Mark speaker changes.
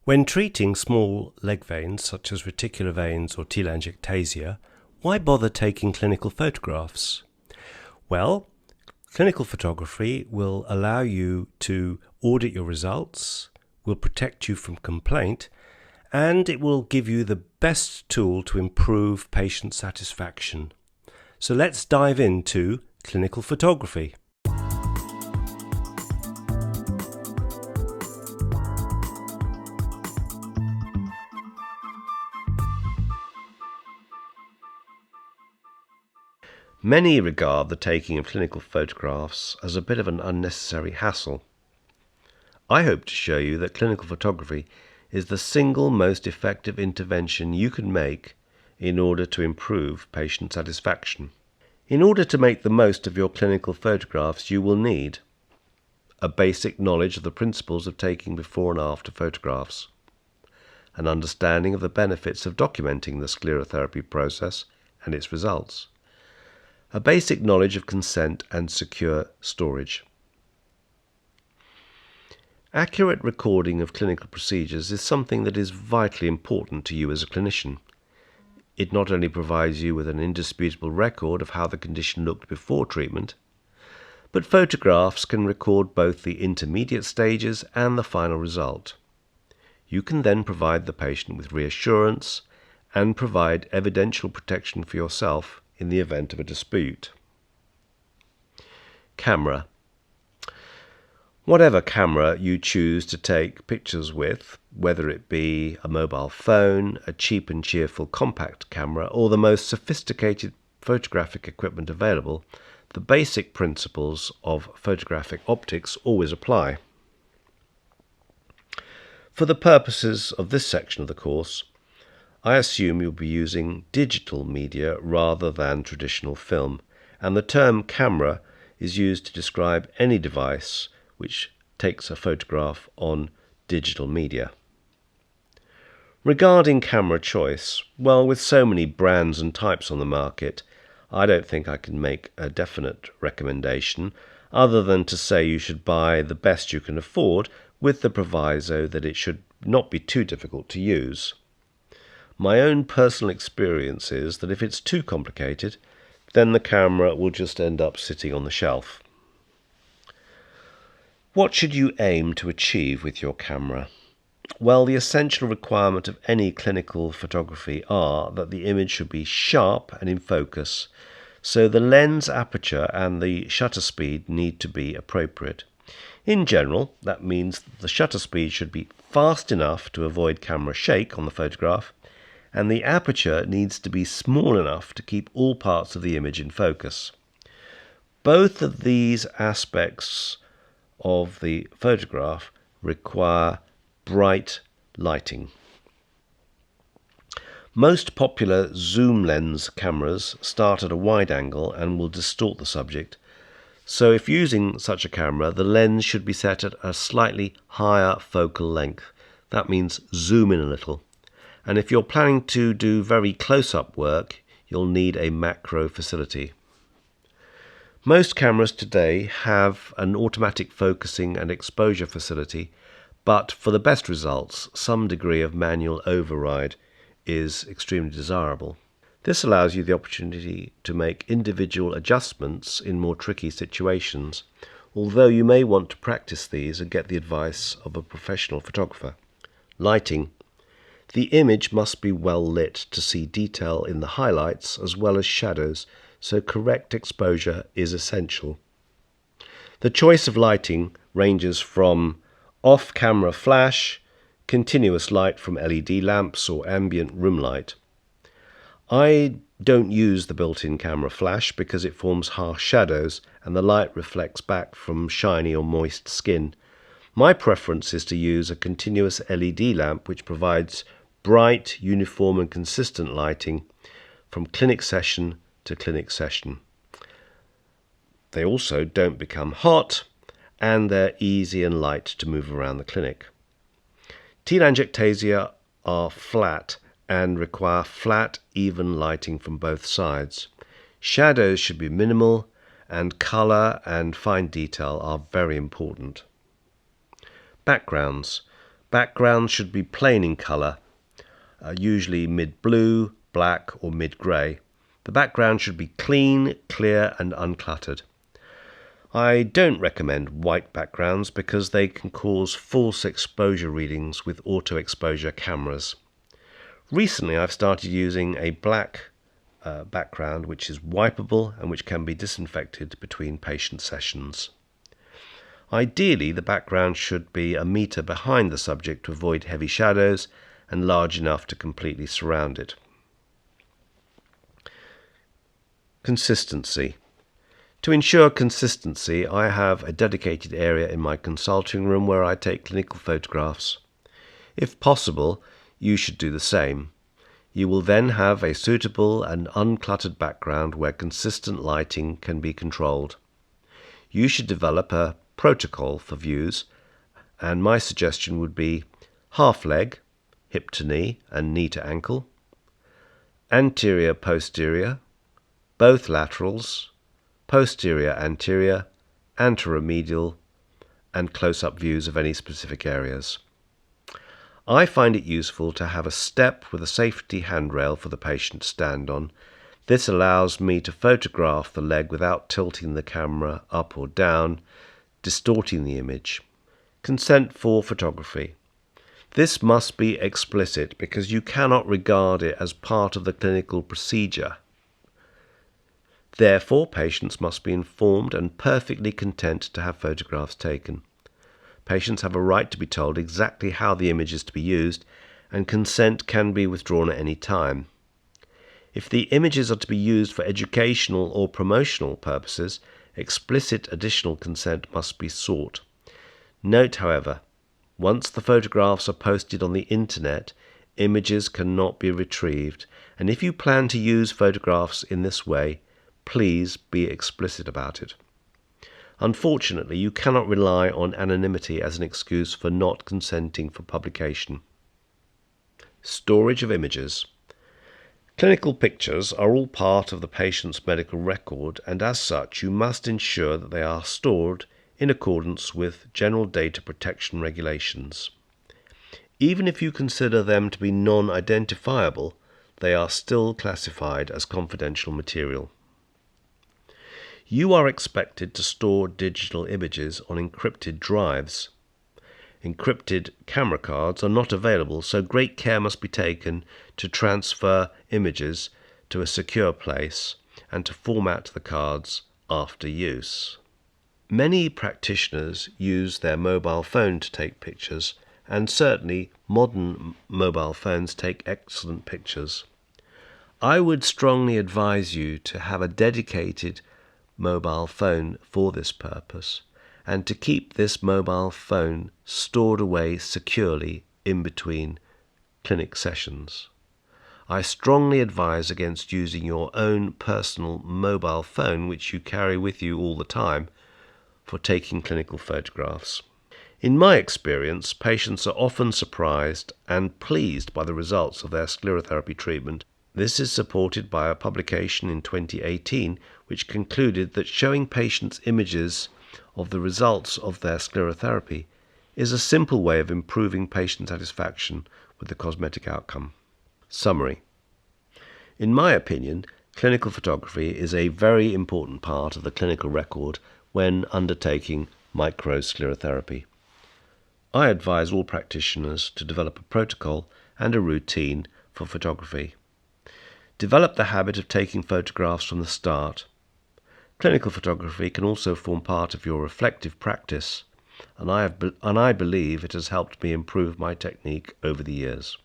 Speaker 1: When treating small leg veins, such as reticular veins or telangiectasia, why bother taking clinical photographs? Well, clinical photography will allow you to audit your results, will protect you from complaint, and it will give you the best tool to improve patient satisfaction. So let's dive into clinical photography. Many regard the taking of clinical photographs as a bit of an unnecessary hassle. I hope to show you that clinical photography is the single most effective intervention you can make in order to improve patient satisfaction. In order to make the most of your clinical photographs, you will need a basic knowledge of the principles of taking before and after photographs, an understanding of the benefits of documenting the sclerotherapy process and its results, a basic knowledge of consent and secure storage. Accurate recording of clinical procedures is something that is vitally important to you as a clinician. It not only provides you with an indisputable record of how the condition looked before treatment, but photographs can record both the intermediate stages and the final result. You can then provide the patient with reassurance and provide evidential protection for yourself in the event of a dispute. Camera. Whatever camera you choose to take pictures with, whether it be a mobile phone, a cheap and cheerful compact camera, or the most sophisticated photographic equipment available, the basic principles of photographic optics always apply. For the purposes of this section of the course, I assume you'll be using digital media rather than traditional film, and the term camera is used to describe any device which takes a photograph on digital media. Regarding camera choice, well, with so many brands and types on the market, I don't think I can make a definite recommendation other than to say you should buy the best you can afford, with the proviso that it should not be too difficult to use. My own personal experience is that if it's too complicated, then the camera will just end up sitting on the shelf. What should you aim to achieve with your camera? Well, the essential requirement of any clinical photography are that the image should be sharp and in focus, so the lens aperture and the shutter speed need to be appropriate. In general, that means the shutter speed should be fast enough to avoid camera shake on the photograph, and the aperture needs to be small enough to keep all parts of the image in focus. Both of these aspects of the photograph require bright lighting. Most popular zoom lens cameras start at a wide angle and will distort the subject, so if using such a camera, the lens should be set at a slightly higher focal length. That means zoom in a little. And if you're planning to do very close-up work, you'll need a macro facility. Most cameras today have an automatic focusing and exposure facility, but for the best results, some degree of manual override is extremely desirable. This allows you the opportunity to make individual adjustments in more tricky situations, although you may want to practice these and get the advice of a professional photographer. Lighting. The image must be well lit to see detail in the highlights as well as shadows, so correct exposure is essential. The choice of lighting ranges from off-camera flash, continuous light from LED lamps or ambient room light. I don't use the built-in camera flash because it forms harsh shadows and the light reflects back from shiny or moist skin. My preference is to use a continuous LED lamp which provides bright, uniform and consistent lighting from clinic session to clinic session. They also don't become hot and they're easy and light to move around the clinic. Telangiectasia are flat and require flat, even lighting from both sides. Shadows should be minimal and colour and fine detail are very important. Backgrounds. Backgrounds should be plain in colour, usually mid-blue, black or mid-grey. The background should be clean, clear and uncluttered. I don't recommend white backgrounds because they can cause false exposure readings with auto-exposure cameras. Recently I've started using a black background which is wipeable and which can be disinfected between patient sessions. Ideally, the background should be a metre behind the subject to avoid heavy shadows and large enough to completely surround it. Consistency. To ensure consistency, I have a dedicated area in my consulting room where I take clinical photographs. If possible, you should do the same. You will then have a suitable and uncluttered background where consistent lighting can be controlled. You should develop a protocol for views, and my suggestion would be half leg, hip to knee and knee to ankle, anterior posterior, both laterals, posterior anterior, anteromedial, and close-up views of any specific areas. I find it useful to have a step with a safety handrail for the patient to stand on. This allows me to photograph the leg without tilting the camera up or down, distorting the image. Consent for photography. This must be explicit because you cannot regard it as part of the clinical procedure. Therefore, patients must be informed and perfectly content to have photographs taken. Patients have a right to be told exactly how the image is to be used, and consent can be withdrawn at any time. If the images are to be used for educational or promotional purposes, explicit additional consent must be sought. Note, however, once the photographs are posted on the internet, images cannot be retrieved, and if you plan to use photographs in this way, please be explicit about it. Unfortunately, you cannot rely on anonymity as an excuse for not consenting for publication. Storage of images. Clinical pictures are all part of the patient's medical record, and as such you must ensure that they are stored in accordance with general data protection regulations. Even if you consider them to be non-identifiable, they are still classified as confidential material. You are expected to store digital images on encrypted drives. Encrypted camera cards are not available, so great care must be taken to transfer images to a secure place and to format the cards after use. Many practitioners use their mobile phone to take pictures, and certainly modern mobile phones take excellent pictures. I would strongly advise you to have a dedicated mobile phone for this purpose, and to keep this mobile phone stored away securely in between clinic sessions. I strongly advise against using your own personal mobile phone, which you carry with you all the time, for taking clinical photographs. In my experience, patients are often surprised and pleased by the results of their sclerotherapy treatment. This is supported by a publication in 2018 which concluded that showing patients images of the results of their sclerotherapy is a simple way of improving patient satisfaction with the cosmetic outcome. Summary. In my opinion, clinical photography is a very important part of the clinical record when undertaking microsclerotherapy. I advise all practitioners to develop a protocol and a routine for photography. Develop the habit of taking photographs from the start. Clinical photography can also form part of your reflective practice, and I believe it has helped me improve my technique over the years.